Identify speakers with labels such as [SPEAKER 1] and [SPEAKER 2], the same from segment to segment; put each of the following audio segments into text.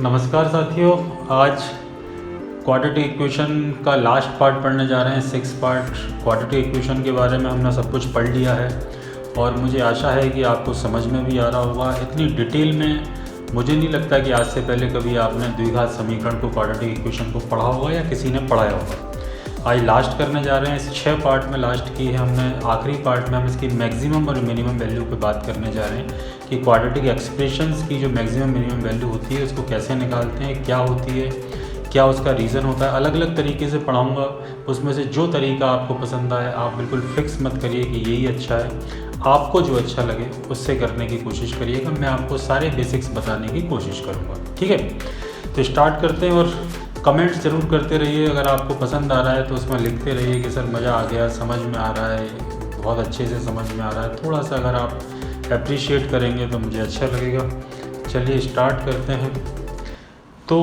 [SPEAKER 1] नमस्कार साथियों, आज क्वाड्रेटिक इक्वेशन का लास्ट पार्ट पढ़ने जा रहे हैं। 6 पार्ट क्वाड्रेटिक इक्वेशन के बारे में हमने सब कुछ पढ़ लिया है और मुझे आशा है कि आपको समझ में भी आ रहा होगा। इतनी डिटेल में मुझे नहीं लगता कि आज से पहले कभी आपने द्विघात समीकरण को, क्वाड्रेटिक इक्वेशन को पढ़ा होगा या किसी ने पढ़ाया होगा। आज लास्ट करने जा रहे हैं। इस 6 पार्ट में लास्ट की है हमने। आखिरी पार्ट में हम इसकी मैक्सिमम और मिनिमम वैल्यू पे बात करने जा रहे हैं कि क्वाड्रेटिक एक्सप्रेशंस की जो मैक्सिमम मिनिमम वैल्यू होती है उसको कैसे निकालते हैं, क्या होती है, क्या उसका रीज़न होता है। अलग अलग तरीके से पढ़ाऊँगा, उसमें से जो तरीका आपको पसंद आए आप बिल्कुल फिक्स मत करिए कि यही अच्छा है। आपको जो अच्छा लगे उससे करने की कोशिश करिएगा। मैं आपको सारे बेसिक्स बताने की कोशिश करूँगा, ठीक है। तो स्टार्ट करते हैं और कमेंट्स ज़रूर करते रहिए। अगर आपको पसंद आ रहा है तो उसमें लिखते रहिए कि सर मज़ा आ गया, समझ में आ रहा है, बहुत अच्छे से समझ में आ रहा है। थोड़ा सा अगर आप अप्रिशिएट करेंगे तो मुझे अच्छा लगेगा। चलिए स्टार्ट करते हैं। तो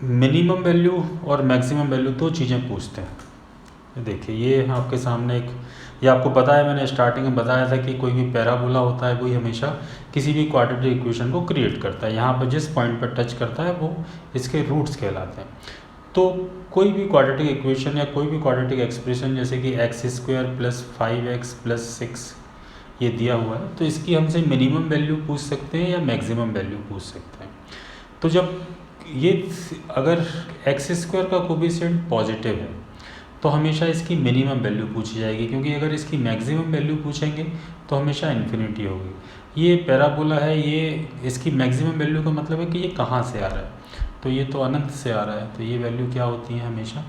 [SPEAKER 1] मिनिमम वैल्यू और मैक्सिमम वैल्यू दो चीज़ें पूछते हैं। देखिए ये आपके सामने ये आपको पता है, मैंने स्टार्टिंग में बताया था कि कोई भी पैराबोला होता है वही हमेशा किसी भी क्वाड्रेटिक इक्वेशन को क्रिएट करता है। यहाँ पर जिस पॉइंट पर टच करता है वो इसके रूट्स कहलाते हैं। तो कोई भी क्वाड्रेटिक इक्वेशन या कोई भी क्वाड्रेटिक एक्सप्रेशन जैसे कि x² + 5x + 6 ये दिया हुआ है, तो इसकी हमसे मिनिमम वैल्यू पूछ सकते हैं या मैक्सिमम वैल्यू पूछ सकते हैं। तो जब ये अगर x² का कोफिशिएंट पॉजिटिव है तो हमेशा इसकी मिनिमम वैल्यू पूछी जाएगी, क्योंकि अगर इसकी मैक्सिमम वैल्यू पूछेंगे तो हमेशा इन्फिनिटी होगी। ये पैराबोला है, ये इसकी मैक्सिमम वैल्यू का मतलब है कि ये कहाँ से आ रहा है, तो ये तो अनंत से आ रहा है, तो ये वैल्यू क्या होती है, हमेशा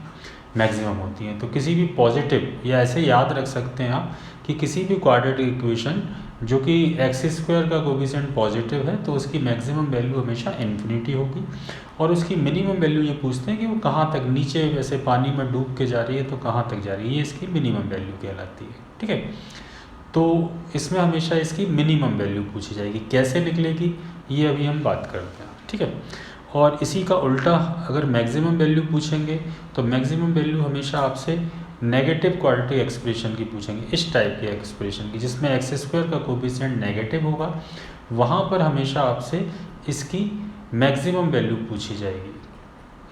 [SPEAKER 1] मैक्सिमम होती है। तो किसी भी पॉजिटिव, या ऐसे याद रख सकते हैं आप कि किसी भी क्वाड्रेटिक इक्वेशन जो कि x² का कोफिशिएंट पॉजिटिव है तो उसकी मैक्सिमम वैल्यू हमेशा इन्फिनिटी होगी। और उसकी मिनिमम वैल्यू ये पूछते हैं कि वो कहाँ तक, नीचे वैसे पानी में डूब के जा रही है तो कहाँ तक जा रही है, ये इसकी मिनिमम वैल्यू कहलाती है, ठीक है। तो इसमें हमेशा इसकी मिनिमम वैल्यू पूछी जाएगी। कैसे निकलेगी ये अभी हम बात करते हैं, ठीक है। और इसी का उल्टा अगर मैक्सिमम वैल्यू पूछेंगे तो मैक्सिमम वैल्यू हमेशा आपसे नेगेटिव क्वाड्रेटिक एक्सप्रेशन की पूछेंगे, इस टाइप के एक्सप्रेशन की जिसमें x² का कोफिशिएंट नेगेटिव होगा। वहाँ पर हमेशा आपसे इसकी मैक्सिमम वैल्यू पूछी जाएगी,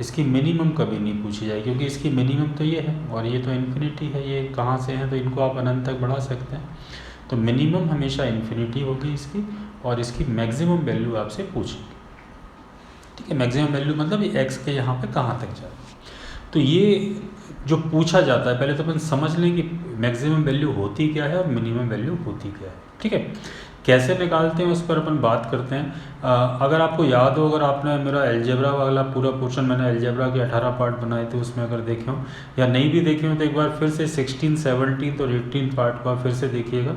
[SPEAKER 1] इसकी मिनिमम कभी नहीं पूछी जाएगी, क्योंकि इसकी मिनिमम तो ये है और ये तो इन्फिनिटी है। ये कहाँ से है तो इनको आप अनंत तक बढ़ा सकते हैं। तो मिनिमम हमेशा इन्फिनिटी होगी इसकी, और इसकी मैक्सिमम वैल्यू आपसे पूछेंगे, ठीक है। मैक्सिमम वैल्यू मतलब ये x के यहाँ पे कहाँ तक जाए। तो ये जो पूछा जाता है, पहले तो अपन समझ लें कि मैक्सिमम वैल्यू होती क्या है और मिनिमम वैल्यू होती क्या है, ठीक है। कैसे निकालते हैं उस पर अपन बात करते हैं। अगर आपको याद हो, अगर आपने मेरा अलजेब्रा वाला पूरा पोर्शन, मैंने अलजेब्रा के 18 पार्ट बनाए थे, उसमें अगर देखे हो या नहीं भी देखे हो तो एक बार फिर से 16, 17 और 18 पार्ट को फिर से देखिएगा।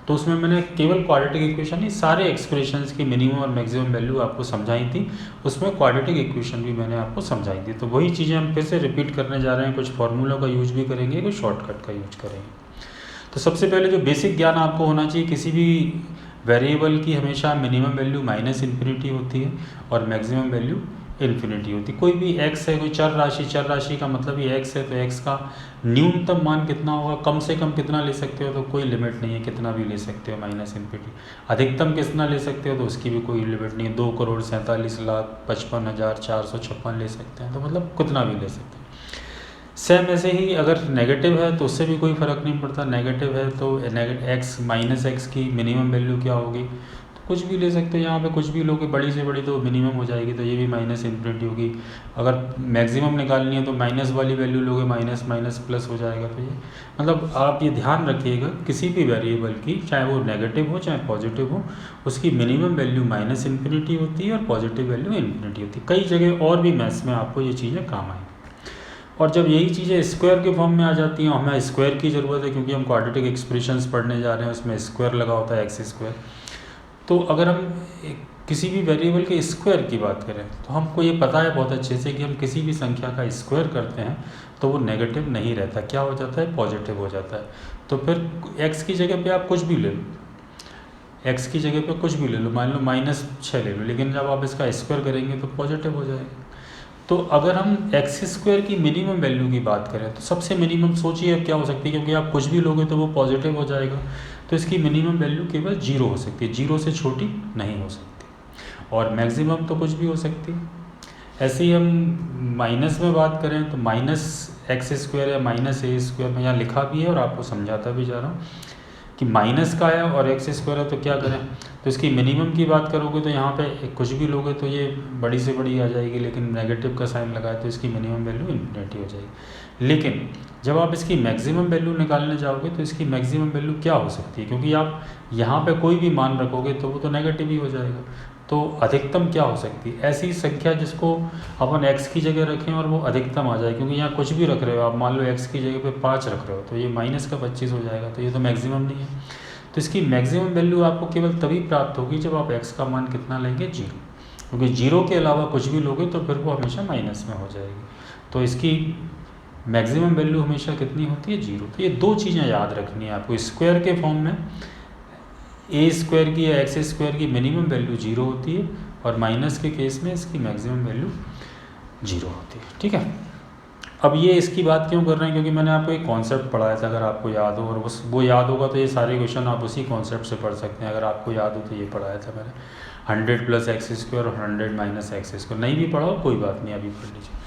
[SPEAKER 1] तो उसमें मैंने केवल क्वाड्रेटिक इक्वेशन नहीं, सारे एक्सप्रेशंस की मिनिमम और मैक्सिमम वैल्यू आपको समझाई थी। उसमें क्वाड्रेटिक इक्वेशन भी मैंने आपको समझाई थी। तो वही चीज़ें हम फिर से रिपीट करने जा रहे हैं। कुछ फार्मूला का यूज भी करेंगे, कुछ शॉर्टकट का यूज करेंगे। तो सबसे पहले जो बेसिक ज्ञान आपको होना चाहिए, किसी भी वेरिएबल की हमेशा मिनिमम वैल्यू -इन्फिनिटी होती है और मैक्सिमम वैल्यू इन्फिनिटी होती है। कोई भी x है, कोई चर राशि का मतलब ये x है, तो x का न्यूनतम मान कितना होगा, कम से कम कितना ले सकते हो, तो कोई लिमिट नहीं है, कितना भी ले सकते हो -इन्फिनिटी। अधिकतम कितना ले सकते हो तो उसकी भी कोई लिमिट नहीं है, 2,47,55,456 ले सकते हैं, तो मतलब कितना भी ले सकते हैं। सेम ऐसे ही अगर नेगेटिव है तो उससे भी कोई फ़र्क नहीं पड़ता। नेगेटिव है तो x की मिनिमम वैल्यू क्या होगी, तो कुछ भी ले सकते हो। यहाँ पे कुछ भी लोगे, बड़ी से बड़ी तो मिनिमम हो जाएगी, तो ये भी -इन्फिनिटी होगी। अगर मैक्सिमम निकालनी है तो माइनस वाली वैल्यू लोगे, माइनस माइनस प्लस हो जाएगा। तो ये मतलब आप ये ध्यान रखिएगा, किसी भी वेरिएबल की, चाहे वो नेगेटिव हो चाहे पॉजिटिव हो, उसकी मिनिमम वैल्यू -इन्फिनिटी होती है और पॉजिटिव वैल्यू इन्फिनिटी होती है। कई जगह और भी मैथ्स में आपको ये चीज़ें काम आएंगी। और जब यही चीज़ें स्क्वायर के फॉर्म में आ जाती हैं, हमें स्क्वायर की ज़रूरत है क्योंकि हम क्वाड्रेटिक एक्सप्रेशंस पढ़ने जा रहे हैं, उसमें स्क्वायर लगा होता है x²। तो अगर हम किसी भी वेरिएबल के स्क्वायर की बात करें तो हमको ये पता है बहुत अच्छे से कि हम किसी भी संख्या का स्क्वायर करते हैं तो वो नेगेटिव नहीं रहता, क्या हो जाता है, पॉजिटिव हो जाता है। तो फिर x की जगह पे आप कुछ भी ले लो, x की जगह पे कुछ भी ले लो, मान लो -6 ले लो, लेकिन जब आप इसका स्क्वायर करेंगे तो पॉजिटिव हो जाएगा। तो अगर हम x² की मिनिमम वैल्यू की बात करें तो सबसे मिनिमम सोचिए अब क्या हो सकती है, क्योंकि आप कुछ भी लोगे तो वो पॉजिटिव हो जाएगा, तो इसकी मिनिमम वैल्यू केवल 0 हो सकती है, 0 से छोटी नहीं हो सकती। और मैक्सिमम तो कुछ भी हो सकती है। ऐसे ही हम माइनस में बात करें तो माइनस एक्स स्क्वायर या माइनस ए स्क्वायर में यहाँ लिखा भी है और आपको समझाता भी जा रहा हूँ कि माइनस का है और एक्स स्क्वायर है तो क्या करें। तो इसकी मिनिमम की बात करोगे तो यहाँ पे कुछ भी लोगे तो ये बड़ी से बड़ी आ जाएगी, लेकिन नेगेटिव का साइन लगाए तो इसकी मिनिमम वैल्यू इन्फिनिटी हो जाएगी। लेकिन जब आप इसकी मैक्सिमम वैल्यू निकालने जाओगे तो इसकी मैक्सिमम वैल्यू क्या हो सकती है, क्योंकि आप यहाँ पे कोई भी मान रखोगे तो वो तो नेगेटिव ही हो जाएगा। तो अधिकतम क्या हो सकती है, ऐसी संख्या जिसको अपन x की जगह रखें और वो अधिकतम आ जाए, क्योंकि यहाँ कुछ भी रख रहे हो आप, मान लो x की जगह पे 5 रख रहे हो तो ये माइनस का 25 हो जाएगा, तो ये तो मैक्सिमम नहीं है। तो इसकी मैक्सिमम वैल्यू आपको केवल तभी प्राप्त होगी जब आप x का मान कितना लेंगे, 0, क्योंकि 0 के अलावा कुछ भी लोगे तो फिर वो हमेशा माइनस में हो जाएगी। तो इसकी मैक्सिमम वैल्यू हमेशा कितनी होती है, 0। तो ये दो चीज़ें याद रखनी है आपको, स्क्वायर के फॉर्म में ए स्क्वायर की या एक्स स्क्वायर की मिनिमम वैल्यू 0 होती है और माइनस के केस में इसकी मैक्सिमम वैल्यू 0 होती है। ठीक है, अब ये इसकी बात क्यों कर रहे हैं, क्योंकि मैंने आपको एक कॉन्सेप्ट पढ़ाया था, अगर आपको याद हो, और बस वो याद होगा तो ये सारे क्वेश्चन आप उसी कॉन्सेप्ट से पढ़ सकते हैं। अगर आपको याद हो तो ये पढ़ाया था मैंने, 100 प्लस एक्स स्क्वायर और 100 माइनस एक्स स्क्वायर। नहीं भी पढ़ा हो कोई बात नहीं, अभी पढ़ लीजिए।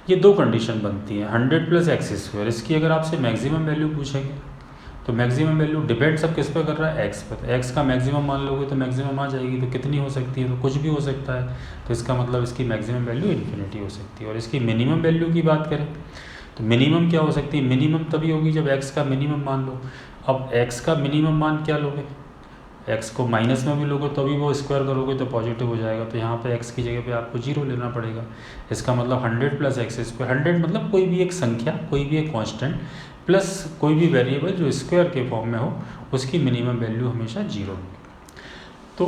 [SPEAKER 1] ये दो कंडीशन बनती है, 100 प्लस एक्स स्क्वायर, इसकी अगर आपसे मैक्सिमम वैल्यू पूछेंगे तो मैक्सिमम वैल्यू डिपेंड सब किस पे कर रहा है, एक्स पे। तो एक्स का मैक्सिमम मान लोगे तो मैक्सिमम आ जाएगी, तो कितनी हो सकती है, तो कुछ भी हो सकता है। तो इसका मतलब इसकी मैक्सिमम वैल्यू इन्फिनिटी हो सकती है। और इसकी मिनिमम वैल्यू की बात करें तो मिनिमम क्या हो सकती है, मिनिमम तभी होगी जब एक्स का मिनिमम मान लो। अब एक्स का मिनिमम मान क्या लोगे, एक्स को माइनस में भी लोगे तो भी वो स्क्वायर करोगे तो पॉजिटिव हो जाएगा, तो यहाँ पे एक्स की जगह पे आपको 0 लेना पड़ेगा। इसका मतलब 100 प्लस एक्स स्क्वायर, 100 मतलब कोई भी एक संख्या, कोई भी एक कांस्टेंट प्लस कोई भी वेरिएबल जो स्क्वायर के फॉर्म में हो, उसकी मिनिमम वैल्यू हमेशा 0 होगी। तो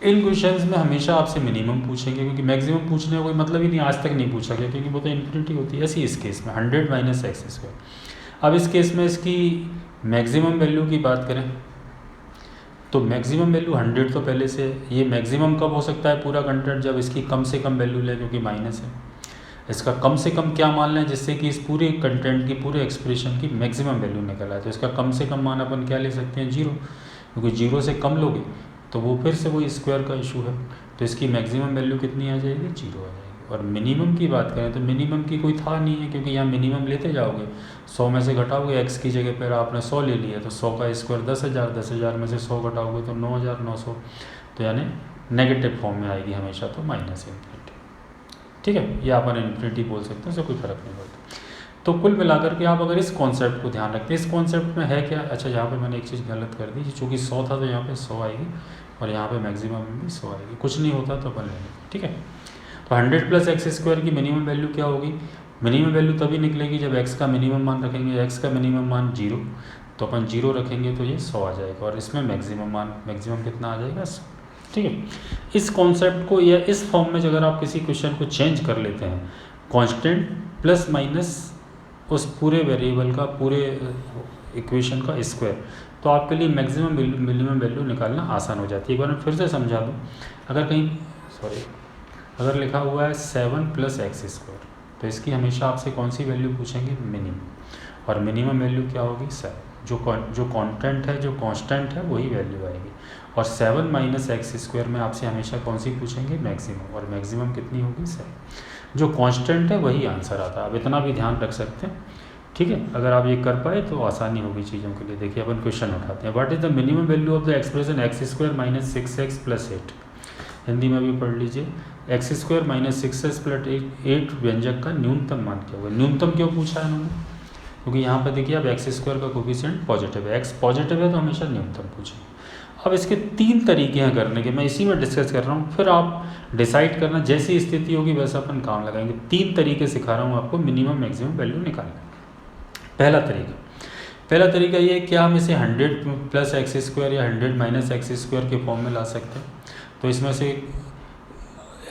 [SPEAKER 1] इन क्वेश्चंस में हमेशा आपसे मिनिमम पूछेंगे, क्योंकि मैक्सिमम पूछने का कोई मतलब ही नहीं, आज तक नहीं पूछा गया, क्योंकि वो तो इन्फिनिटी होती है। ऐसी इस केस में 100 माइनस एक्स स्क्वायर। अब इस केस में इसकी मैक्सिमम वैल्यू की बात करें तो मैक्सिमम वैल्यू 100 तो पहले से, ये मैक्सिमम कब हो सकता है पूरा कंटेंट, जब इसकी कम से कम वैल्यू ले, क्योंकि माइनस है। इसका कम से कम क्या मान लें जिससे कि इस पूरे कंटेंट की, पूरे एक्सप्रेशन की मैक्सिमम वैल्यू निकल आए, तो इसका कम से कम मान अपन क्या ले सकते हैं, 0, क्योंकि 0 से कम लोगे तो वो फिर से वही स्क्वायर का इशू है। तो इसकी मैक्सिमम वैल्यू कितनी आ जाएगी, 0 आ जाएगी। और मिनिमम की बात करें तो मिनिमम की कोई था नहीं है, क्योंकि यहाँ मिनिमम लेते जाओगे, 100 में से घटाओगे, एक्स की जगह पर आपने 100 ले लिया तो 100 का स्क्वायर 10,000, 10,000 में से 100 घटाओगे तो 9,900, तो यानी नेगेटिव फॉर्म में आएगी हमेशा, तो माइनस इन्फिनिटी। ठीक है, या अपन इन्फिनिटी बोल सकते हैं, उससे कोई फर्क नहीं पड़ता। तो कुल मिलाकर के आप अगर इस कॉन्सेप्ट को ध्यान रखते हैं, इस कॉन्सेप्ट में है क्या, अच्छा यहाँ पे मैंने एक चीज़ गलत कर दी, चूँकि 100 था तो यहाँ पे 100 आएगी और यहाँ पे मैक्सिमम में भी 100 आएगी, कुछ नहीं होता तो अपन लेंगे। ठीक है, तो 100 प्लस एक्स स्क्वायर की मिनिमम वैल्यू क्या होगी, मिनिमम वैल्यू तभी निकलेगी जब एक्स का मिनिमम मान रखेंगे, एक्स का मिनिमम मान 0, तो अपन 0 रखेंगे तो ये 100 आ जाएगा, और इसमें मैक्सिमम मान, मैक्सिमम कितना आ जाएगा, 100। ठीक है, इस कॉन्सेप्ट को या इस फॉर्म में अगर आप किसी क्वेश्चन को चेंज कर लेते हैं, कांस्टेंट प्लस माइनस उस पूरे वेरिएबल का, पूरे इक्वेशन का स्क्वायर, तो आपके लिए मैक्सिमम मिनिमम वैल्यू निकालना आसान हो जाती है। एक बार मैं फिर से समझा दूँ, अगर कहीं अगर लिखा हुआ है 7 प्लस एक्स स्क्वायर, तो इसकी हमेशा आपसे कौन सी वैल्यू पूछेंगे, मिनिमम, और मिनिमम वैल्यू क्या होगी, 7। जो कॉन्टेंट है, जो कांस्टेंट है, वही वैल्यू आएगी। और 7 माइनस एक्स स्क्वायर में आपसे हमेशा कौन सी पूछेंगे, मैक्सिमम, और मैक्सिमम कितनी होगी, 7। जो कांस्टेंट है वही आंसर आता है, आप इतना भी ध्यान रख सकते हैं। ठीक है, अगर आप ये कर पाए तो आसानी होगी चीज़ों के लिए। देखिए अपन क्वेश्चन उठाते हैं, what is the minimum value of the expression x square minus 6x plus 8। Hindi में भी पढ़ लीजिए, x square minus 6x plus 8 व्यंजक का न्यूनतम मान क्या होगा। न्यूनतम क्यों पूछा है इन्होंने, क्योंकि यहाँ पर देखिए अब एक्स स्क्वायर का कोफिशिएंट पॉजिटिव है, एक्स पॉजिटिव है तो हमेशा न्यूनतम पूछेंगे। अब इसके 3 तरीके हैं करने के, मैं इसी में डिस्कस कर रहा हूँ, फिर आप डिसाइड करना, जैसी स्थिति होगी वैसा अपन काम लगाएंगे। 3 तरीके सिखा रहा हूँ आपको मिनिमम मैक्सिमम वैल्यू निकालने। पहला तरीका ये है, क्या हम इसे 100 प्लस एक्स स्क्वायर या 100 माइनस एक्स स्क्वायर के फॉर्म में ला सकते हैं। तो इसमें से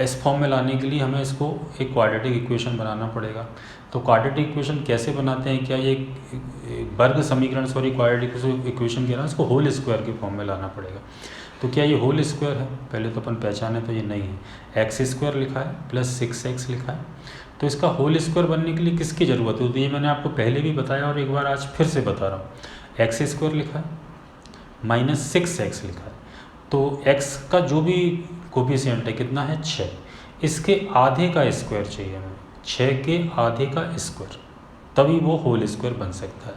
[SPEAKER 1] इस फॉर्म में लाने के लिए हमें इसको एक क्वाड्रेटिक इक्वेशन बनाना पड़ेगा। तो क्वाड्रेटिक इक्वेशन कैसे बनाते हैं, क्या ये वर्ग समीकरण, सॉरी क्वाड्रेटिक इक्वेशन कह रहा है, इसको होल स्क्वायर के फॉर्म में लाना पड़ेगा। तो क्या ये होल स्क्वायर है, पहले तो अपन पहचाने, तो ये नहीं है। एक्स स्क्वायर लिखा है प्लस 6x लिखा है, तो इसका होल स्क्वायर बनने के लिए किसकी ज़रूरत होती है, ये मैंने आपको पहले भी बताया और एक बार आज फिर से बता रहा हूँ। एक्स स्क्वायर लिखा है माइनस 6x लिखा है, तो x का जो भी कोफिशिएंट है कितना है, 6। इसके आधे का स्क्वायर चाहिए हमें, 6 के आधे का स्क्वायर, तभी वो होल स्क्वायर बन सकता है।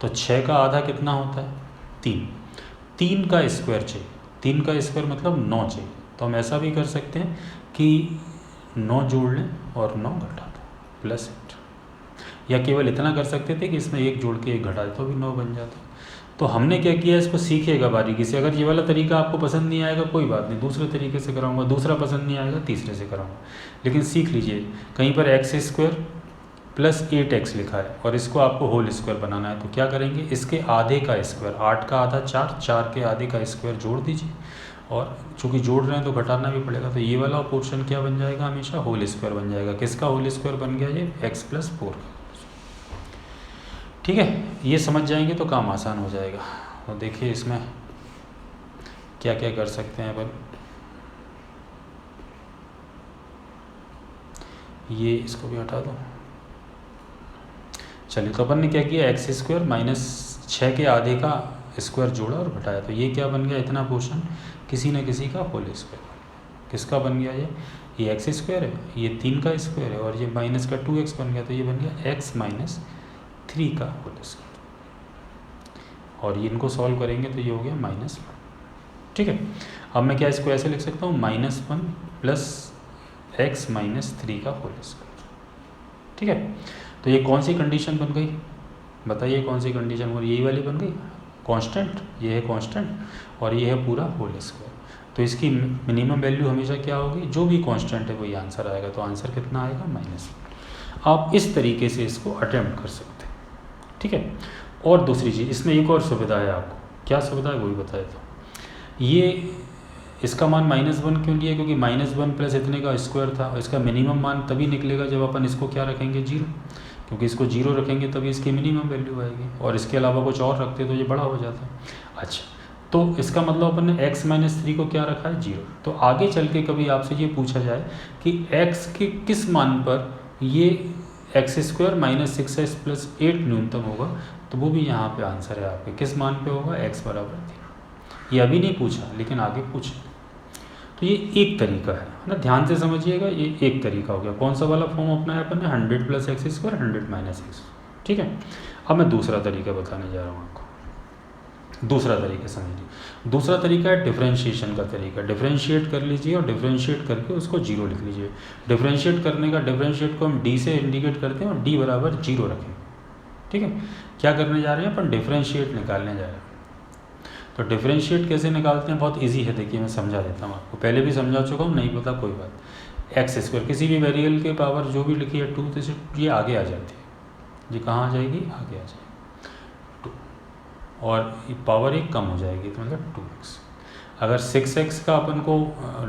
[SPEAKER 1] तो 6 का आधा कितना होता है? 3। 3 का स्क्वायर चाहिए, 3 का स्क्वायर मतलब 9 चाहिए। तो हम ऐसा भी कर सकते हैं कि 9 जोड़ लें और 9 घटा दें प्लस 8, या केवल इतना कर सकते थे कि इसमें 1 जोड़ के 1 घटा दे तो भी 9 बन जाता। तो हमने क्या किया, इसको सीखिएगा बारीकी से। अगर ये वाला तरीका आपको पसंद नहीं आएगा कोई बात नहीं, दूसरे तरीके से कराऊंगा, दूसरा पसंद नहीं आएगा तीसरे से कराऊंगा, लेकिन सीख लीजिए। कहीं पर एक्स स्क्वायर प्लस 8x लिखा है और इसको आपको होल स्क्वायर बनाना है, तो क्या करेंगे, इसके आधे का स्क्वायर, 8 का आधा 4, 4 के आधे का स्क्वायर जोड़ दीजिए, और चूँकि जोड़ रहे हैं तो घटाना भी पड़ेगा, तो ये वाला पोर्शन क्या बन जाएगा, हमेशा होल स्क्वायर बन जाएगा। किसका होल स्क्वायर बन गया, ये x + 4 का। ठीक है, ये समझ जाएंगे तो काम आसान हो जाएगा। तो देखिए इसमें क्या क्या कर सकते हैं अपन। ये इसको भी हटा दो। चलिए, तो अपन ने क्या किया, x² - 6 के आधे का स्क्वायर जोड़ा और घटाया, तो ये क्या बन गया, इतना पोर्शन किसी न किसी का होल स्क्वायर। किसका बन गया, ये x² है, ये 3 का स्क्वायर है, और ये माइनस का 2x बन गया, तो ये बन गया x - 3 का होल स्क्वायर। और ये इनको सॉल्व करेंगे तो ये हो गया -1। ठीक है, अब मैं क्या इसको ऐसे लिख सकता हूँ, -1 + x - 3 का होल स्क्वायर। ठीक है, तो ये कौन सी कंडीशन बन गई, बताइए कौन सी कंडीशन बन गई, यही वाली बन गई, कांस्टेंट, ये है कांस्टेंट और ये है पूरा होल स्क्वायर। तो इसकी मिनिमम वैल्यू हमेशा क्या होगी, जो भी कांस्टेंट है वही आंसर आएगा। तो आंसर कितना आएगा, -1। आप इस तरीके से इसको अटेम्प्ट कर सकते हैं। ठीक है, और दूसरी चीज़ इसमें एक और सुविधा है आपको, क्या सुविधा है वही बताए। तो ये इसका मान -1 क्यों लिया, क्योंकि -1 प्लस इतने का स्क्वायर था, और इसका मिनिमम मान तभी निकलेगा जब अपन इसको क्या रखेंगे, 0, क्योंकि इसको 0 रखेंगे तभी इसकी मिनिमम वैल्यू आएगी, और इसके अलावा कुछ और रखते तो ये बड़ा हो जाता। अच्छा, तो इसका मतलब अपन ने x - 3 को क्या रखा है, 0। तो आगे चल के कभी आपसे ये पूछा जाए कि x के किस मान पर ये x² - 6x + 8 न्यूनतम होगा, तो वो भी यहाँ पे आंसर है आपके, किस मान पे होगा, x = 3। ये अभी नहीं पूछा लेकिन आगे पूछे। तो ये एक तरीका है ना, ध्यान से समझिएगा, ये एक तरीका हो गया। कौन सा वाला फॉर्म अपना है अपन ने, 100 + x² 100 - x। ठीक है, अब मैं दूसरा तरीका बताने जा रहा हूँ आपको। दूसरा तरीका समझिए, दूसरा तरीका है डिफरेंशिएशन का तरीका। डिफरेंशिएट कर लीजिए और डिफरेंशिएट करके उसको 0 लिख लीजिए। डिफरेंशिएट करने का, डिफरेंशिएट को हम d से इंडिकेट करते हैं और d = 0 रखें। ठीक है, क्या करने जा रहे हैं अपन, डिफरेंशिएट निकालने जा रहे हैं। तो डिफरेंशिएट कैसे निकालते हैं, बहुत इजी है, देखिए मैं समझा देता हूँ आपको, पहले भी समझा चुका हूँ, नहीं पता कोई बात। x², किसी भी वेरिएबल के पावर जो भी लिखी है 2, तो ये आगे आ जाती है, ये कहाँ आ जाएगी, आगे आ जाएगी 2, और ये पावर 1 कम हो जाएगी, तो मतलब 2x। अगर 6x का अपन को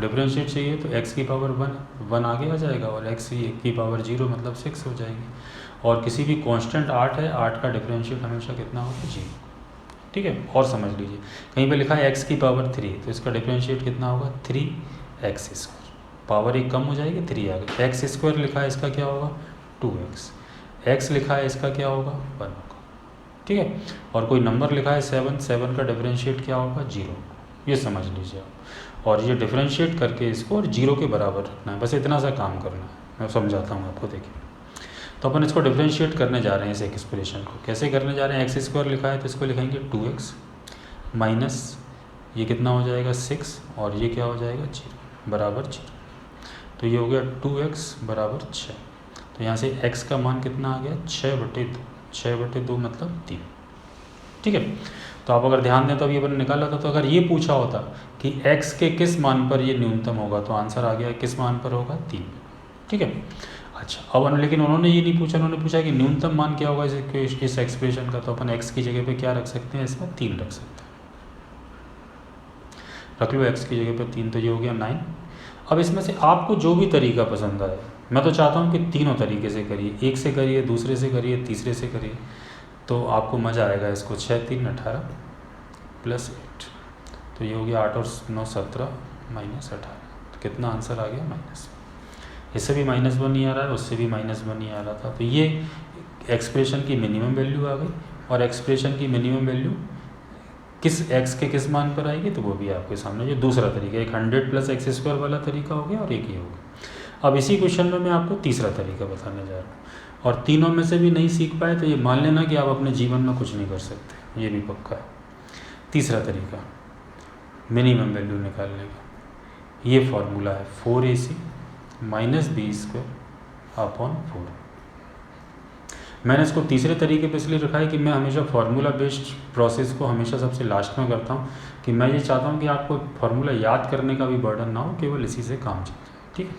[SPEAKER 1] डिफरेंशिएट चाहिए तो x की पावर 1 आगे आ जाएगा, और x की पावर 0 मतलब 6 हो जाएगी। और किसी भी कांस्टेंट 8 है, 8 का डिफरेंशिएट हमेशा कितना होगा, 0। ठीक है, और समझ लीजिए कहीं पे लिखा है x की पावर 3, तो इसका डिफरेंशिएट कितना होगा, 3x²। पावर 1 कम हो जाएगी, 3 आ गई। x² लिखा है, इसका क्या होगा, 2x। x लिखा है, इसका क्या होगा, 1 होगा। ठीक है, और कोई नंबर लिखा है 7, 7 का डिफरेंशिएट क्या होगा, 0। ये समझ लीजिए आप, और ये डिफरेंशिएट करके इसको और 0 के बराबर रखना है, बस इतना सा काम करना है। मैं समझाता हूँ आपको, देखिए। तो अपन इसको डिफरेंशिएट करने जा रहे हैं, इस एक्सप्रेशन को कैसे करने जा रहे हैं, x² लिखा है तो इसको लिखेंगे 2x माइनस ये कितना हो जाएगा, 6, और ये क्या हो जाएगा, 0 बराबर 0। तो ये हो गया 2x = 6। तो यहाँ से x का मान कितना आ गया, 6/2, 6/2 मतलब 3। ठीक है, तो आप अगर ध्यान दें तो अभी अपन निकाला था। तो अगर ये पूछा होता कि x के किस मान पर ये न्यूनतम होगा, तो आंसर आ गया किस मान पर होगा, 3। ठीक है, अच्छा, अब लेकिन उन्होंने ये नहीं पूछा, उन्होंने पूछा कि न्यूनतम मान क्या होगा इस एक्सप्रेशन का। तो अपन x की जगह पे क्या रख सकते हैं, इसमें 3 रख सकते हैं। रख लो x की जगह पे 3, तो ये हो गया 9। अब इसमें से आपको जो भी तरीका पसंद आए, मैं तो चाहता हूँ कि तीनों तरीके से करिए, एक से करिए, दूसरे से करिए, तीसरे से करिए, तो आपको मज़ा आएगा। इसको 6 3 18 + 8, तो ये हो गया 8 और 9 17 -18, तो कितना आंसर आ गया, -। इससे भी -1 नहीं आ रहा है, उससे भी -1 नहीं आ रहा था। तो ये एक्सप्रेशन की मिनिमम वैल्यू आ गई, और एक्सप्रेशन की मिनिमम वैल्यू किस x के किस मान पर आएगी, तो वो भी आपके सामने। ये दूसरा तरीका, एक 100 + x² वाला तरीका हो गया और एक ये हो गया। अब इसी क्वेश्चन में मैं आपको तीसरा तरीका बताने जा रहा हूँ, और तीनों में से भी नहीं सीख पाए तो ये मान लेना कि आप अपने जीवन में कुछ नहीं कर सकते, ये भी पक्का है। तीसरा तरीका मिनिमम वैल्यू निकालने का, ये फॉर्मूला है 4ac minus B square upon 4। मैंने इसको तीसरे तरीके पे इसलिए रखा है कि मैं हमेशा फार्मूला बेस्ड प्रोसेस को हमेशा सबसे लास्ट में करता हूँ, कि मैं ये चाहता हूँ कि आपको फार्मूला याद करने का भी बर्डन ना हो, केवल इसी से काम चल जाए, ठीक है।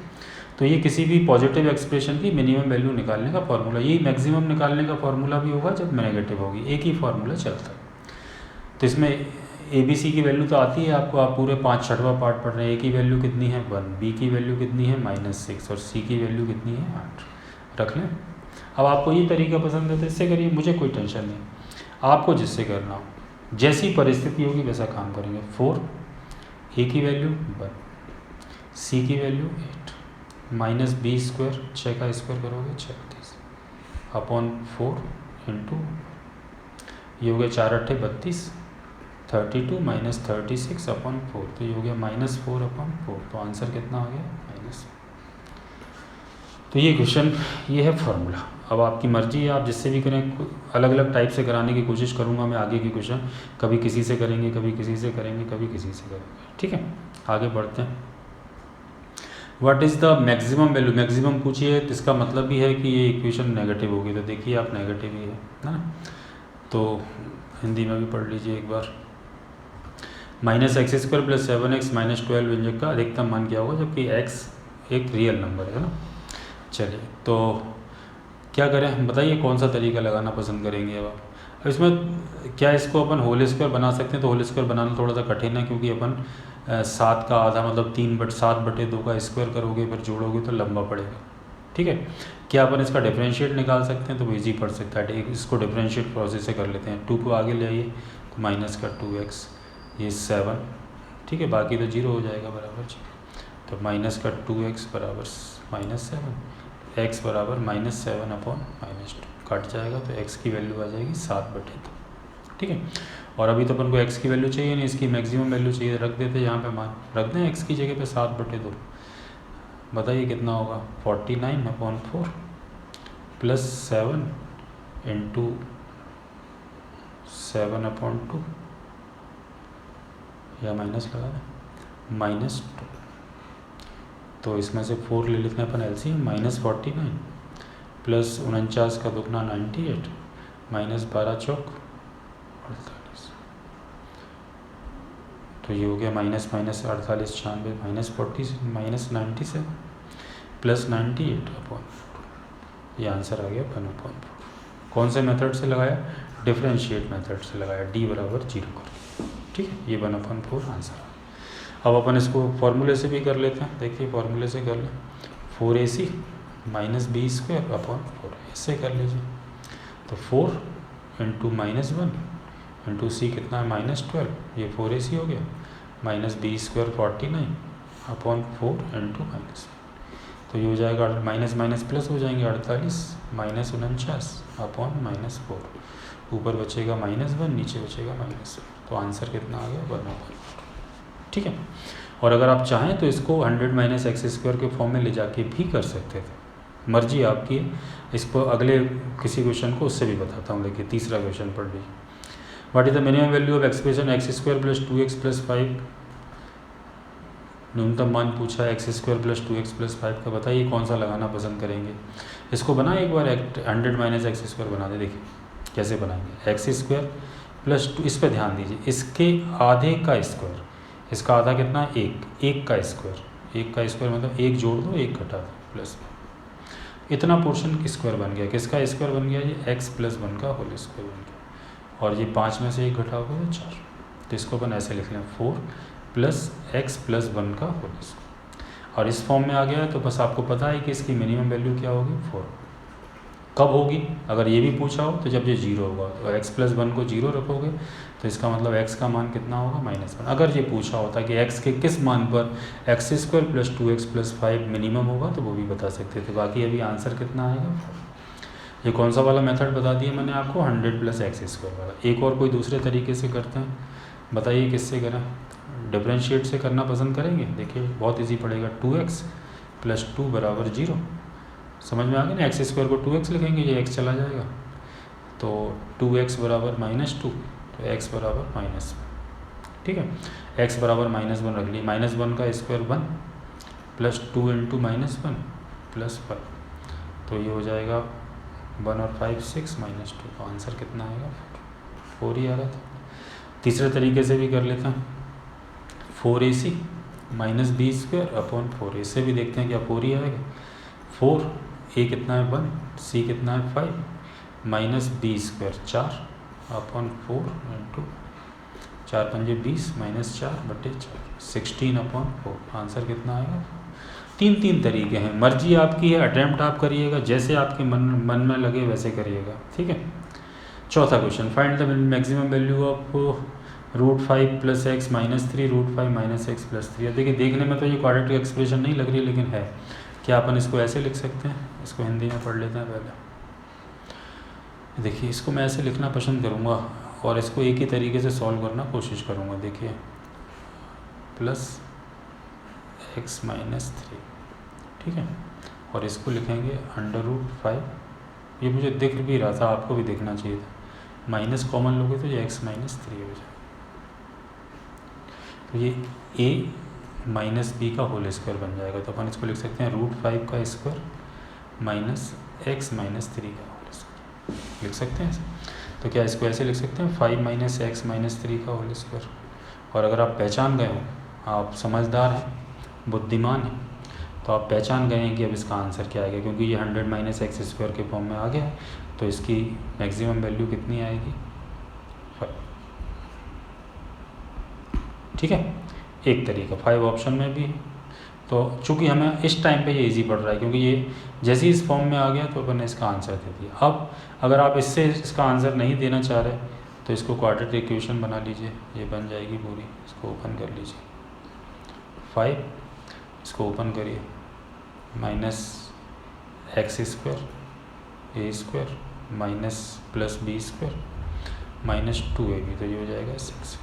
[SPEAKER 1] तो ये किसी भी पॉजिटिव एक्सप्रेशन की मिनिमम वैल्यू निकालने का फार्मूला, यही मैक्सिमम निकालने का फार्मूला भी होगा जब नेगेटिव होगी, एक ही फार्मूला चलता है। तो इसमें ए बी सी की वैल्यू तो आती है आपको, आप पूरे 5/6वां पार्ट पढ़ रहे हैं। ए की वैल्यू कितनी है 1, बी की वैल्यू कितनी है -6 और सी की वैल्यू कितनी है 8, रख लें। अब आपको ये तरीका पसंद है तो इससे करिए, मुझे कोई टेंशन नहीं, आपको जिससे करना हो, जैसी परिस्थिति होगी वैसा काम करेंगे। 4, ए की वैल्यू 1, सी की वैल्यू 8, माइनस बी स्क्वायर 6 का स्क्वायर करोगे 36 अपॉन 4 इंटू, ये हो गया 4 8 32, 32 माइनस 36 अपॉन 4, तो ये हो गया -4 अपॉन 4, तो आंसर कितना आ गया -। तो ये क्वेश्चन, ये है फार्मूला। अब आपकी मर्जी है, आप जिससे भी करें, अलग अलग टाइप से कराने की कोशिश करूँगा मैं आगे की क्वेश्चन, कभी किसी से करेंगे, कभी किसी से करेंगे, कभी किसी से करेंगे, ठीक है। आगे बढ़ते हैं। What is the maximum value, maximum पूछिए तो इसका मतलब भी है कि ये इक्वेशन नेगेटिव होगी, तो देखिए आप नेगेटिव ही है ना, तो हिंदी में भी पढ़ लीजिए एक बार। -x² + 7x - 12 व्यंजक का अधिकतम मान क्या होगा, जबकि x एक रियल नंबर है ना। चलिए तो क्या करें बताइए, कौन सा तरीका लगाना पसंद करेंगे अब आप। इसमें क्या इसको अपन होल स्क्वायर बना सकते हैं, तो होल स्क्वायर बनाना थोड़ा सा कठिन है, क्योंकि अपन 7 का आधा मतलब 7/2 का स्क्वायर करोगे फिर जोड़ोगे तो लंबा पड़ेगा, ठीक है। क्या अपन इसका डिफरेंशिएट निकाल सकते हैं, तो वो ईजी पड़ सकता है। इसको डिफरेंशिएट प्रोसेस से कर लेते हैं। 2 को आगे ले आइए तो -2x, ये 7, ठीक है, बाकी तो 0 हो जाएगा बराबर जी। तो -2x बराबर -7, x बराबर -7 अपॉन -2 कट जाएगा, तो x की वैल्यू आ जाएगी 7/2, ठीक है। और अभी तो अपन को x की वैल्यू चाहिए नहीं, इसकी मैक्सिमम वैल्यू चाहिए, रख देते यहाँ पे मान, रख दें x की जगह पे 7/2। बताइए कितना होगा 49/4 + 7 इंटू 7/2, या माइनस लगा दें -2, तो इसमें से 4 ले लेते हैं अपन एलसीएम, -49 + 49 का दुगना 98 -12 चौक 48, तो ये हो गया -48 96 -97 + 98 अपॉन, ये आंसर आ गया 1/4। कौन से मेथड से लगाया, डिफरेंशिएट मेथड से लगाया, d बराबर 0 कर, ठीक है, ये 1/4 आंसर। अब अपन इसको फार्मूले से भी कर लेते हैं, देखिए फार्मूले से कर लें, 4ac minus B square upon 4, इससे कर लीजिए। तो 4 इंटू -1 इंटू सी कितना है -12, ये 4ac हो गया, minus B square 49 upon 4 into -1, तो ये हो जाएगा माइनस माइनस प्लस हो जाएंगे 48 -49 अपॉन -4, ऊपर बचेगा -1 नीचे बचेगा -1, तो आंसर कितना आ गया 1/4, ठीक है। और अगर आप चाहें तो इसको 100 - x² के फॉर्म में ले जाके भी कर सकते थे, मर्जी आपकी है। इसको अगले किसी क्वेश्चन को उससे भी बताता हूँ। देखिए तीसरा क्वेश्चन पढ़ लीजिए। What is the minimum value of expression x² + 2x + 5, न्यूनतम मान पूछा है x² + 2x + 5 का, बताइए कौन सा लगाना पसंद करेंगे। इसको बनाए एक बार 100 - x² बना दे, देखिए कैसे बनाएंगे। x² + 2, इस पर ध्यान दीजिए, इसके आधे का स्क्वायर, इसका आधा कितना है 1 का स्क्वायर, 1 का स्क्वायर मतलब 1 जोड़ दो 1 घटा दो प्लस, इतना पोर्शन स्क्वायर बन गया। किसका स्क्वायर बन गया, ये x + 1 का होल स्क्वायर बन गया, और ये 5 में से 1 घटाओगे तो 4, तो इसको अपन ऐसे लिख लें 4 + x + 1 का होल स्क्वायर, और इस फॉर्म में आ गया है। तो बस आपको पता है कि इसकी मिनिमम वैल्यू क्या होगी 4, कब होगी, अगर ये भी पूछा हो तो जब ये 0 होगा, तो x + 1 को 0 रखोगे तो इसका मतलब x का मान कितना होगा -1। अगर ये पूछा होता कि x के किस मान पर x² + 2x + 5 मिनिमम होगा तो वो भी बता सकते थे। बाकी अभी आंसर कितना आएगा, ये कौन सा वाला मेथड बता दिया मैंने आपको, 100 + x² वाला। एक और कोई दूसरे तरीके से करते हैं, बताइए किससे करें, डिफरेंशिएट से करना पसंद करेंगे। देखिए बहुत ईजी पड़ेगा, 2x प्लस 2 बराबर 0। समझ में आ गया ना, एक्स स्क्वायर को 2x लिखेंगे, ये x चला जाएगा, तो 2x बराबर -2, तो x बराबर -1। ठीक है, x बराबर -1 रख लिए, -1 का स्क्वायर 1 प्लस 2 इंटू -1 प्लस 5, तो ये हो जाएगा 1 और 5 6 -2, तो आंसर कितना आएगा 4 ही आ रहा था। तीसरे तरीके से भी कर लेते हैं, 4ac minus B square upon 4, इससे भी देखते हैं क्या 4 ही आएगा। 4 a कितना है 1, c कितना है 5 minus B square 4 upon 4 into 4 पंजे 20 माइनस 4/4 16 अपॉन 4, आंसर कितना आएगा। तीन तरीके हैं, मर्जी आपकी है, अटैम्प्ट आप करिएगा, जैसे आपके मन में लगे वैसे करिएगा। ठीक है, चौथा question, find the maximum value of √5 + x - 3 √5 - x + 3। देखिए देखने में तो ये क्वाड्रेटिक एक्सप्रेशन नहीं लग रही, लेकिन है। क्या अपन इसको ऐसे लिख सकते हैं, इसको हिंदी में पढ़ लेते हैं पहले। देखिए इसको मैं ऐसे लिखना पसंद करूँगा और इसको एक ही तरीके से सॉल्व करना कोशिश करूँगा। देखिए +x - 3, ठीक है, और इसको लिखेंगे √5, ये मुझे दिख भी रहा था, आपको भी देखना चाहिए था, माइनस कॉमन लोगे तो ये x - 3 हो जाए, तो ये a माइनस बी का होल स्क्वायर बन जाएगा। तो अपन इसको लिख सकते हैं √5 का स्क्वायर माइनस x - 3 का होल स्क्वायर, लिख सकते हैं ऐसे। तो क्या इसको ऐसे लिख सकते हैं 5 - x - 3 का होल स्क्वायर। और अगर आप पहचान गए हो, आप समझदार हैं, बुद्धिमान हैं, तो आप पहचान गए हैं कि अब इसका आंसर क्या आएगा, क्योंकि ये 100 - x स्क्वायर के फॉर्म में आ गया है, तो इसकी मैक्सिमम वैल्यू कितनी आएगी 5। ठीक है, एक तरीका 5 ऑप्शन में भी है। तो चूंकि हमें इस टाइम पे ये इजी पड़ रहा है, क्योंकि ये जैसे ही इस फॉर्म में आ गया तो अपन ने इसका आंसर दे दिया। अब अगर आप इससे इसका आंसर नहीं देना चाह रहे तो इसको क्वाड्रेटिक इक्वेशन बना लीजिए, ये बन जाएगी पूरी। इसको ओपन कर लीजिए, 5, इसको ओपन करिए, -x² a² minus plus B square -2ab, तो ये हो जाएगा 6।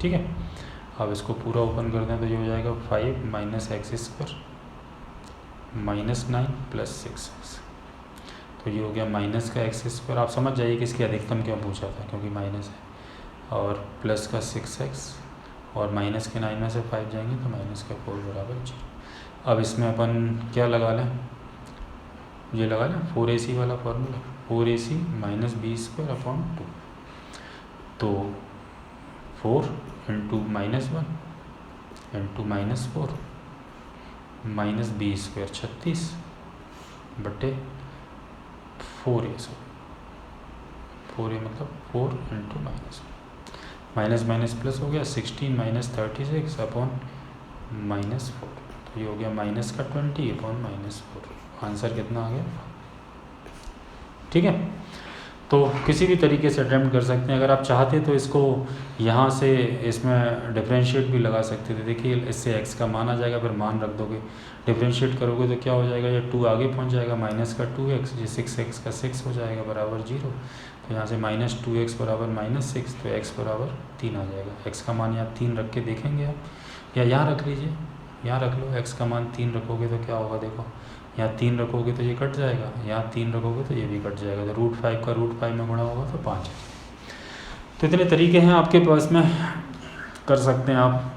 [SPEAKER 1] ठीक है, अब इसको पूरा ओपन कर दें तो ये हो जाएगा 5 - x² -9 + 6x, तो ये हो गया माइनस का x²। आप समझ जाइए कि इसकी अधिकतम क्यों पूछा था, क्योंकि माइनस है, और प्लस का 6x, और माइनस के 9 में से 5 जाएंगे तो -4 बराबर 0। अब इसमें अपन क्या लगा लें, ये लगा लें 4ac वाला फॉर्मूला, 4ac - b² अपॉन 2, तो 4 into -1 into -4 minus B square 36/4a, मतलब 4 इंटू माइनस प्लस हो गया 16 - 36 अपॉन -4, तो ये हो गया माइनस का 20 अपॉन -4, आंसर कितना आ गया। ठीक है, तो किसी भी तरीके से अटैम्प्ट कर सकते हैं। अगर आप चाहते तो इसको यहाँ से इसमें डिफरेंशिएट भी लगा सकते थे। देखिए इससे x का मान आ जाएगा, फिर मान रख दोगे, डिफरेंशिएट करोगे तो क्या हो जाएगा, ये 2 आगे पहुँच जाएगा, माइनस का 2x, ये 6x का 6 हो जाएगा बराबर 0, तो यहाँ से -2x बराबर -6, तो x बराबर 3 आ जाएगा। x का मान यहाँ 3 रख के देखेंगे आप, या यहाँ रख लीजिए, यहाँ रख लो, x का मान 3 रखोगे तो क्या होगा, देखो यहाँ 3 रखोगे तो ये कट जाएगा, यहाँ 3 रखोगे तो ये भी कट जाएगा, तो √5 का √5 में गुणा होगा तो 5 है। तो इतने तरीके हैं आपके पास में, कर सकते हैं आप।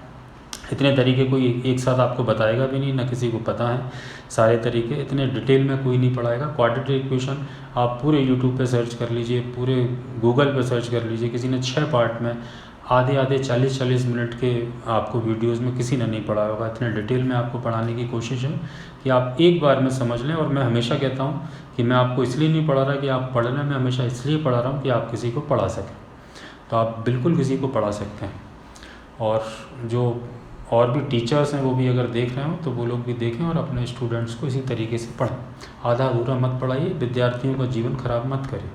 [SPEAKER 1] इतने तरीके कोई एक साथ आपको बताएगा भी नहीं, ना किसी को पता है सारे तरीके, इतने डिटेल में कोई नहीं पढ़ाएगा। क्वाड्रेटिक इक्वेशन आप पूरे यूट्यूब पे सर्च कर लीजिए, पूरे गूगल पे सर्च कर लीजिए, किसी ने 6 पार्ट में आधे 40 मिनट के आपको वीडियोस में किसी ने नहीं पढ़ाया होगा। इतने डिटेल में आपको पढ़ाने की कोशिश है कि आप एक बार में समझ लें। और मैं हमेशा कहता हूँ कि मैं आपको इसलिए नहीं पढ़ा रहा कि आप पढ़ लें, मैं हमेशा इसलिए पढ़ा रहा हूँ कि आप किसी को पढ़ा सकें। तो आप बिल्कुल किसी को पढ़ा सकते हैं, और जो और भी टीचर्स हैं वो भी अगर देख रहे हो तो वो लोग भी देखें और अपने स्टूडेंट्स को इसी तरीके से पढ़ें। आधा अधूरा मत पढ़ाइए, विद्यार्थियों का जीवन खराब मत करिए।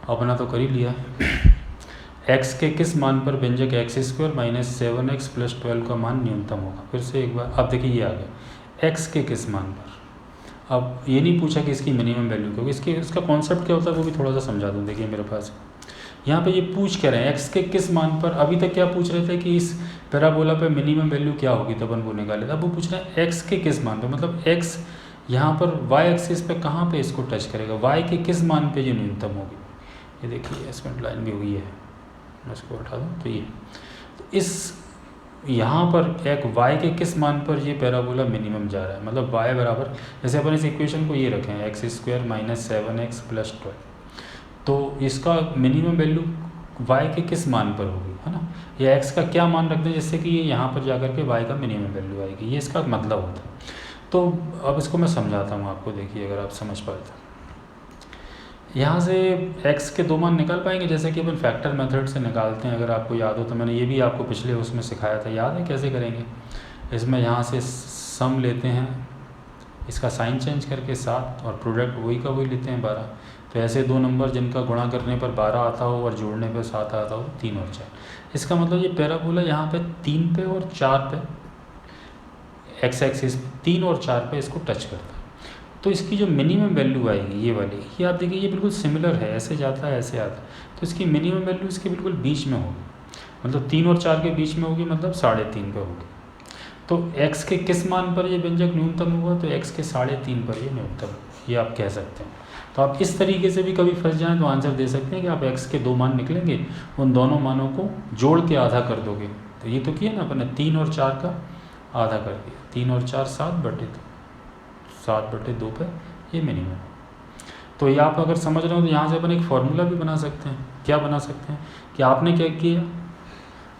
[SPEAKER 1] अपना तो कर ही लिया है। x के किस मान पर व्यंजक x² - 7x + 12 का मान न्यूनतम होगा। फिर से एक बार, अब देखिए ये आ गया x के किस मान पर। अब ये नहीं पूछा कि इसकी मिनिमम वैल्यू क्योंकि इसका कॉन्सेप्ट क्या होता है वो भी थोड़ा सा समझा दूँ। देखिए मेरे पास यहाँ पे ये पूछ कह रहे हैं x के किस मान पर, अभी तक क्या पूछ रहे थे कि इस पैराबोला पे मिनिमम वैल्यू क्या होगी तो अपन वो निकाले थे। अब वो पूछ रहे हैं x के किस मान पे, मतलब x यहाँ पर y एक्सिस पे कहाँ पे इसको टच करेगा, y के किस मान पे ये न्यूनतम होगी। ये देखिए एस्पेंट लाइन भी हुई है, मैं इसको हटा दूँ तो ये, तो इस यहाँ पर एक y के किस मान पर ये पैराबोला मिनिमम जा रहा है, मतलब y बराबर, जैसे अपन इस इक्वेशन को ये रखें x² - 7x + 12, तो इसका मिनिमम वैल्यू y के किस मान पर होगी, है ना, या x का क्या मान रख दें जिससे कि ये यहाँ पर जाकर के y का मिनिमम वैल्यू आएगी, ये इसका मतलब होता है। तो अब इसको मैं समझाता हूँ आपको, देखिए अगर आप समझ पाए तो यहाँ से x के दो मान निकाल पाएंगे, जैसे कि अपन फैक्टर मेथड से निकालते हैं। अगर आपको याद हो तो मैंने ये भी आपको पिछले उसमें सिखाया था, याद है कैसे करेंगे। इसमें यहाँ से सम लेते हैं, इसका साइन चेंज करके 7 और प्रोडक्ट वही का वही लेते हैं 12। तो ऐसे दो नंबर जिनका गुणा करने पर 12 आता हो और जोड़ने पर 7 आता हो, 3 और 4। इसका मतलब ये पैराबोला यहाँ पे 3 पे और 4 पे, एक्स एक्सिस 3 और 4 पे इसको टच करता है। तो इसकी जो मिनिमम वैल्यू आएगी ये वाली, ये आप देखिए ये बिल्कुल सिमिलर है, ऐसे जाता है ऐसे आता है, तो इसकी मिनिमम वैल्यू इसके बिल्कुल बीच में होगी, मतलब 3 और 4 के बीच में होगी, मतलब 3.5 पे होगी। तो x के किस मान पर ये व्यंजक न्यूनतम होगा, तो x के 3.5 पर ये न्यूनतम, ये आप कह सकते हैं। तो आप इस तरीके से भी कभी फंस जाएं तो आंसर दे सकते हैं कि आप x के दो मान निकलेंगे, उन दोनों मानों को जोड़ के आधा कर दोगे। तो ये तो किया ना अपन ने, 3 और 4 का आधा कर दिया, 3 और 4 7/2 पे ये मिनिमम। तो ये आप अगर समझ रहे हो तो यहाँ से अपन एक फार्मूला भी बना सकते हैं। क्या बना सकते हैं कि आपने क्या किया,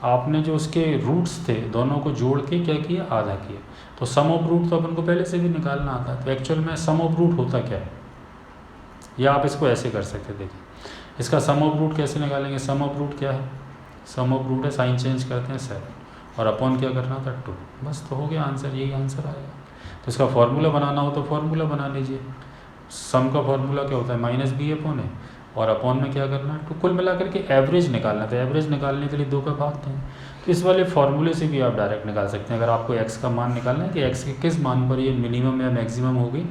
[SPEAKER 1] आपने जो उसके रूट्स थे दोनों को जोड़ के क्या किया, आधा किया। तो सम ऑफ रूट तो अपन को पहले से भी निकालना आता है, तो एक्चुअल में सम ऑफ रूट होता क्या है, या आप इसको ऐसे कर सकते हैं। देखिए इसका सम ऑफ रूट कैसे निकालेंगे, सम ऑफ रूट क्या है, सम ऑफ रूट है साइन चेंज करते हैं 7 और अपॉन क्या करना था 2, बस तो हो गया आंसर, यही आंसर आएगा। तो इसका फार्मूला बनाना हो तो फार्मूला बना लीजिए। सम का फार्मूला क्या होता है, -b/a, और अपॉन में क्या करना है, तो कुल मिलाकर के एवरेज निकालना था। एवरेज निकालने के लिए 2 का भाग दें। तो इस वाले फार्मूले से भी आप डायरेक्ट निकाल सकते हैं। अगर आपको x का मान निकालना है कि x के किस मान पर ये मिनिमम या मैक्सिमम होगी,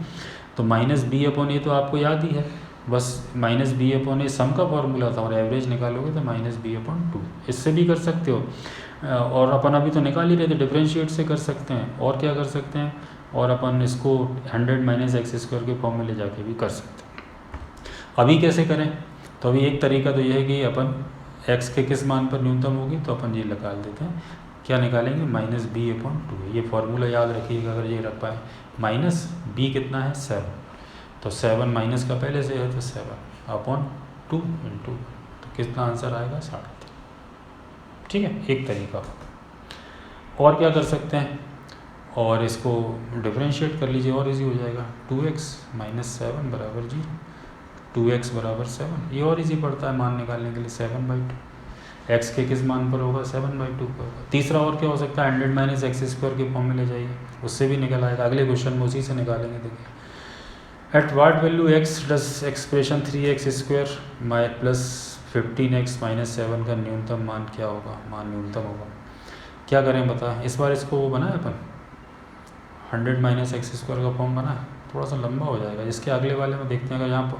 [SPEAKER 1] तो -b/a तो आपको याद ही है, बस -b/a सम का फार्मूला था, और एवरेज निकालोगे तो -b/2। इससे भी कर सकते हो, और अपन अभी तो निकाल ही रहे थे, डिफरेंशिएट से कर सकते हैं, और क्या कर सकते हैं, और अपन इसको 100 - x² के फॉर्म में ले जाके भी कर सकते हैं। अभी कैसे करें, तो अभी एक तरीका तो यह है कि अपन x के किस मान पर न्यूनतम होगी, तो अपन ये निकाल देते हैं। क्या निकालेंगे, -b/2। ये फार्मूला याद रखिएगा अगर ये रख पाए। माइनस b कितना है 7, तो 7 माइनस का पहले से है तो 7/2 × तो कितना आंसर आएगा 3.5। ठीक है, एक तरीका। और क्या कर सकते हैं, और इसको डिफरेंशिएट कर लीजिए और इजी हो जाएगा। 2x - 7 = 0, 2x = 7। ये और इजी पड़ता है मान निकालने के लिए, 7/2। x के किस मान पर होगा, 7/2 पर होगा। तीसरा और क्या हो सकता है, 100 - x² के फॉर्म में ले जाइए, उससे भी निकल आएगा। अगले क्वेश्चन में उसी से निकालेंगे। देखिए at what value x does expression 3x² + 15x - 7 का न्यूनतम मान क्या होगा, मान न्यूनतम होगा। क्या करें बता, इस बार इसको वो बनाए अपन 100 - x² का फॉर्म बना, थोड़ा सा लंबा हो जाएगा। इसके अगले वाले में देखते हैं, अगर यहाँ पर,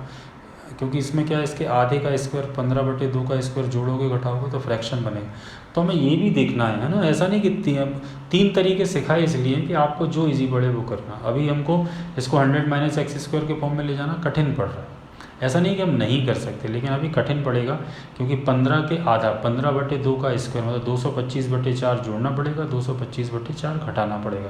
[SPEAKER 1] क्योंकि इसमें क्या है, इसके आधे का स्क्वायर 15/2 का स्क्वायर जोड़ोगे घटाओगे तो फ्रैक्शन बनेगा। तो हमें ये भी देखना है ना, ऐसा नहीं कि 3 तरीके सिखाए इसलिए कि आपको जो इजी पड़े वो करना। अभी हमको इसको 100 - x² के फॉर्म में ले जाना कठिन पड़ रहा है, ऐसा नहीं कि हम नहीं कर सकते, लेकिन अभी कठिन पड़ेगा, क्योंकि 15 के आधा 15/2 का स्क्वायर मतलब 225/4 जोड़ना पड़ेगा, 225/4 घटाना पड़ेगा,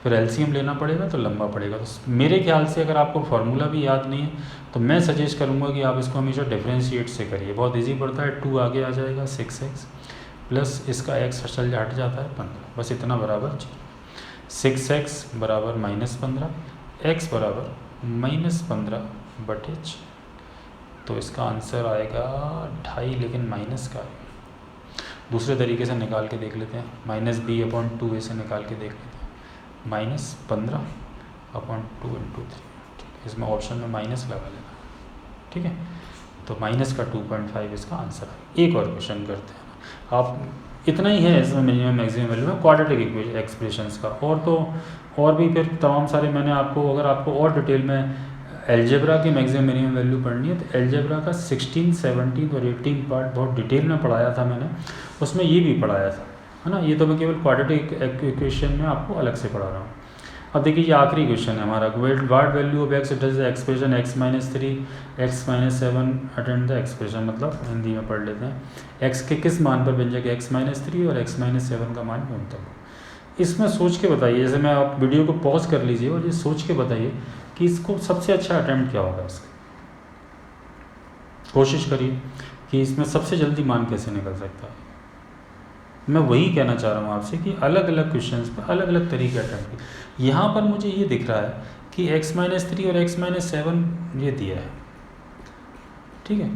[SPEAKER 1] फिर एलसीएम लेना पड़ेगा, तो लंबा पड़ेगा। तो मेरे ख्याल से अगर आपको फार्मूला भी याद नहीं है तो मैं सजेस्ट करूँगा कि आप इसको हमेशा डिफरेंशिएट से करिए, बहुत ईजी पड़ता है। 2 आगे आ जाएगा 6x प्लस इसका x हट जाता है 15, बस इतना बराबर 6x बराबर -15, x बराबर -15/4। तो इसका आंसर आएगा 2.5, लेकिन माइनस का है। दूसरे तरीके से निकाल के देख लेते हैं, -b/2 से निकाल के देख लेते हैं, -15/2 × 3। इसमें ऑप्शन में माइनस लगा लेना, ठीक है। तो माइनस का 2.5 इसका आंसर है। एक और क्वेश्चन करते हैं, आप इतना ही है इसमें मिनिमम मैक्सिमम वैल्यू में क्वाड्रेटिक एक्सप्रेशंस का, और तो और भी फिर तमाम सारे मैंने आपको, अगर आपको और डिटेल में अलजेब्रा की मैक्सिमम मिनिमम वैल्यू पढ़नी है तो अलजेब्रा का 16, 17 और 18 पार्ट बहुत डिटेल में पढ़ाया था मैंने, उसमें ये भी पढ़ाया था, है ना। ये तो मैं केवल क्वाड्रेटिक इक्वेशन में आपको अलग से पढ़ा रहा हूँ। अब देखिए ये आखिरी क्वेश्चन है हमारा, what value of x does the expression x-3 x-7 attend the expression, मतलब हिंदी में पढ़ लेते हैं, x के किस मान पर व्यंजक x-3 और x-7 का मान न्यूनतम हो। इसमें सोच के बताइए, जैसे मैं आप वीडियो को पॉज कर लीजिए और ये सोच के बताइए कि इसको सबसे अच्छा अटेम्प्ट क्या होगा इसका। कोशिश करिए कि इसमें सबसे जल्दी मान कैसे निकल सकता है। मैं वही कहना चाह रहा हूँ आपसे कि अलग अलग क्वेश्चंस पर अलग अलग तरीके अटेम्प्ट की। यहाँ पर मुझे ये दिख रहा है कि x-3 और x-7 ये दिया है, ठीक है।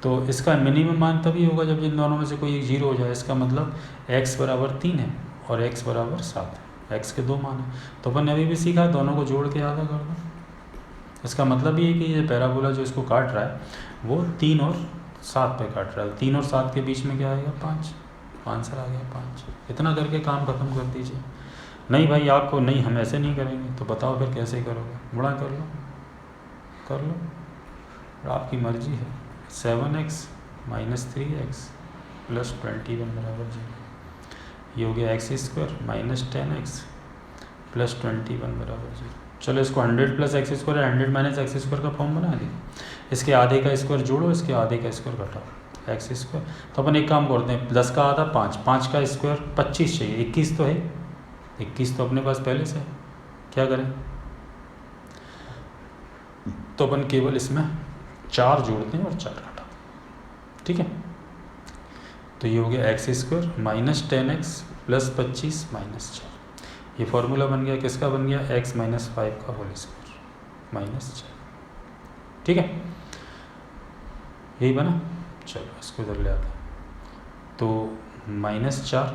[SPEAKER 1] तो इसका मिनिमम मान तभी होगा जब इन दोनों में से कोई एक जीरो हो जाए। इसका मतलब x बराबर 3 है और x बराबर 7 है, x के 2 मान है। तो अपन ने अभी भी सीखा दोनों को जोड़ के आधा कर दो। इसका मतलब ये है कि ये पैराबोला जो इसको काट रहा है वो 3 और 7 पे काट रहा है। 3 और 7 के बीच में क्या आएगा? 5। आंसर आ गया 5। इतना करके काम ख़त्म कर दीजिए। नहीं भाई आपको नहीं, हम ऐसे नहीं करेंगे, तो बताओ फिर कैसे करोगे? गुणा कर लो, कर लो, आपकी मर्जी है। 7x - 3x + 21 बराबर 0। ये हो गया x² - 10x + 21 बराबर 0। चलो इसको 100 + x² 100 - x² का फॉर्म बना दिए। इसके आधे का स्क्वायर जोड़ो, इसके आधे का स्क्वायर घटाओ, x²। तो अपन एक काम करते हैं, 10 का आधा 5, 5 का स्क्वायर 25 चाहिए, 21 तो है, 21 तो अपने पास पहले से है। क्या करें? तो अपन केवल इसमें 4 जोड़ते हैं और 4 घटाते हैं, ठीक है। तो ये हो गया x² - 10x + 25 - 4। ये फॉर्मूला बन गया, किसका बन गया? x - 5 का होल स्क्वायर -4, ठीक है। यही बना। चलो इसको इधर ले आते हैं। तो -4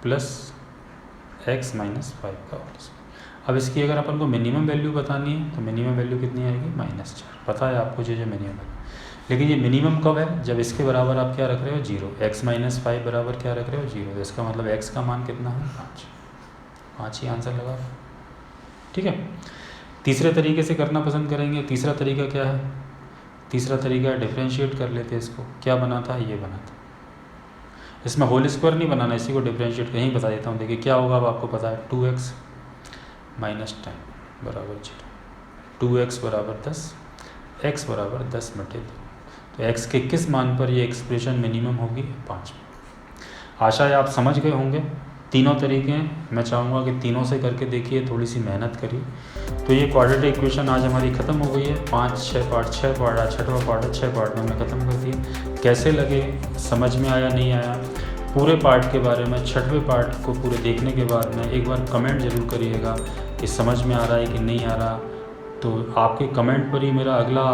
[SPEAKER 1] + x - 5 का होल स्क्वायर। अब इसकी अगर अपन को मिनिमम वैल्यू बतानी है तो मिनिमम वैल्यू कितनी आएगी? -4। पता है आपको ये मिनिमम है, लेकिन ये मिनिमम कब है? जब इसके बराबर आप क्या रख रहे हो? 0। x - 5 बराबर क्या रख रहे हो? 0। तो इसका मतलब x का मान कितना है? 5। 5 ही आंसर लगा, ठीक है। तीसरे तरीके से करना पसंद करेंगे। तीसरा तरीका क्या है? तीसरा तरीका डिफरेंशिएट कर लेते हैं इसको। क्या बना था? ये बना था। इसमें होल स्क्वायर नहीं बनाना, इसी को डिफरेंशिएट कहीं बता देता हूँ। देखिए क्या होगा, अब आपको पता है। 2x - 10 बराबर 0, 2x बराबर 10, x बराबर 10 - 2। तो x के किस मान पर ये एक्सप्रेशन मिनिमम होगी? 5 में। आशा है आप समझ गए होंगे। तीनों तरीके हैं, मैं चाहूँगा कि तीनों से करके देखिए, थोड़ी सी मेहनत करिए। तो ये क्वाड्रेटिक इक्वेशन आज हमारी ख़त्म हो गई है। 6 पार्ट आज 6वां पार्ट है, 6 पार्ट में हमने ख़त्म कर दिया। कैसे लगे, समझ में आया नहीं आया, पूरे पार्ट के बारे में 6वें पार्ट को पूरे देखने के बाद में एक बार कमेंट ज़रूर करिएगा कि समझ में आ रहा है कि नहीं आ रहा। तो आपके कमेंट पर ही मेरा अगला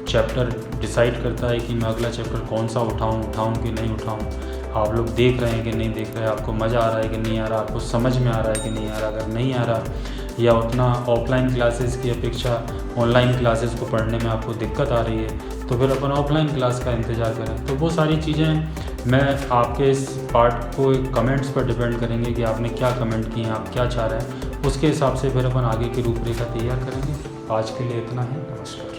[SPEAKER 1] चैप्टर डिसाइड करता है कि मैं अगला चैप्टर कौन सा उठाऊँ कि नहीं उठाऊँ। आप लोग देख रहे हैं कि नहीं देख रहे हैं, आपको मज़ा आ रहा है कि नहीं आ रहा, आपको समझ में आ रहा है कि नहीं आ रहा। अगर नहीं आ रहा या उतना ऑफलाइन क्लासेस की अपेक्षा ऑनलाइन क्लासेस को पढ़ने में आपको दिक्कत आ रही है, तो फिर अपन ऑफलाइन क्लास का इंतज़ार करें। तो वो सारी चीज़ें मैं आपके इस पार्ट को कमेंट्स पर डिपेंड करेंगे कि आपने क्या कमेंट किए हैं, आप क्या चाह रहे हैं, उसके हिसाब से फिर अपन आगे की रूपरेखा तैयार करेंगे। आज के लिए इतना ही, नमस्कार।